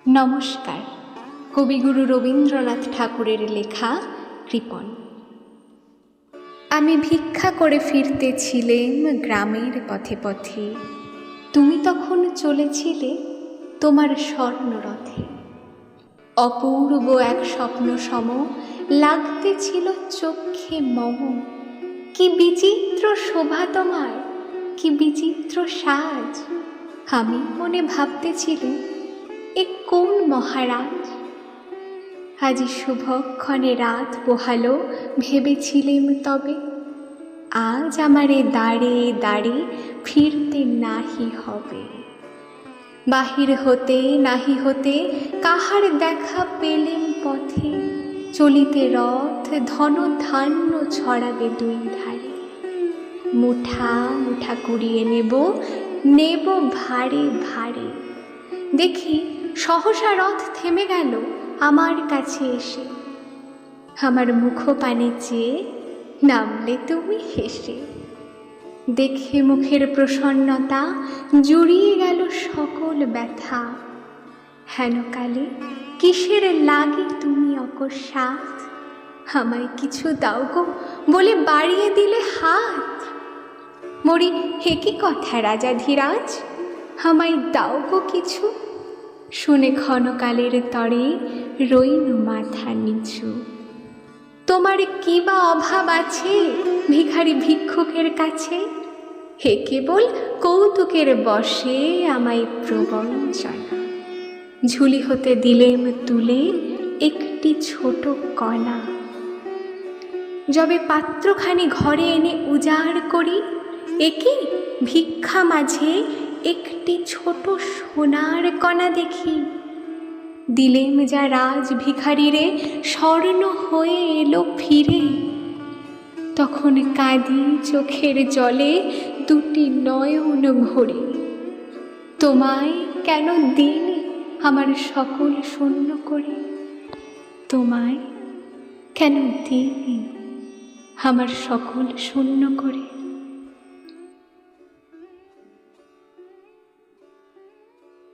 নমস্কার। কবিগুরু রবীন্দ্রনাথ ঠাকুরের লেখা কৃপণ। আমি ভিক্ষা করে ফিরতেছিলেম গ্রামের পথে পথে, তুমি তখন চলেছিলে তোমার স্বর্ণরথে। অপূর্ব এক স্বপ্ন সম লাগতেছিল চক্ষে মম। কি বিচিত্র শোভা তোমার, কি বিচিত্র সাজ। আমি মনে ভাবতেছিলাম, এ কোন মহারাজ। আজি শুভক্ষণে রাত পোহালো, ভেবেছিলেম তবে আজ আমারে দাঁড়ে দাঁড়ে ফিরতে নাহি হবে। বাহির হতে নাহি হতে কাহার দেখা পেলেম পথে, চলিতে রথ ধন ধান্য ছড়াবে দুই ধারে। মুঠা মুঠা কুড়িয়ে নেব, নেব ভারে ভারে। দেখি সহসা রথ থেমে গেল আমার কাছে এসে। আমার মুখপানে চেয়ে নামলে তুমি হেসে। দেখে মুখের প্রসন্নতা জুড়িয়ে গেল সকল ব্যথা। হেনকালে কিসের লাগে তুমি অকস্মাৎ, আমায় কিছু দাও গো বলে বাড়িয়ে দিলে হাত। মরি হে কি কথা রাজাধিরাজ, আমায় দাও গো কিছু। শুনে ক্ষণকালের তরে রইনু মাথা নিচু। তোমার কি বা অভাব আছে ভিখারি ভিক্ষুকের কাছে, হে কেবল কৌতুকের বশে আমায় প্রবঞ্চনা। ঝুলি হতে দিলেম তুলে একটি ছোট কণা। যবে পাত্রখানি ঘরে এনে উজাড় করি, একি ভিক্ষা মাঝে একটি ছোট সোনার কণা দেখি। দিলেম যা রাজ ভিখারিরে স্বর্ণ হয়ে এলো ফিরে। তখন কাঁদি চোখের জলে দুটি নয়ন ভরে। তোমায় কেন দিইনি আমার সকল শূন্য করে, তোমায় কেন দিইনি আমার সকল শূন্য করে।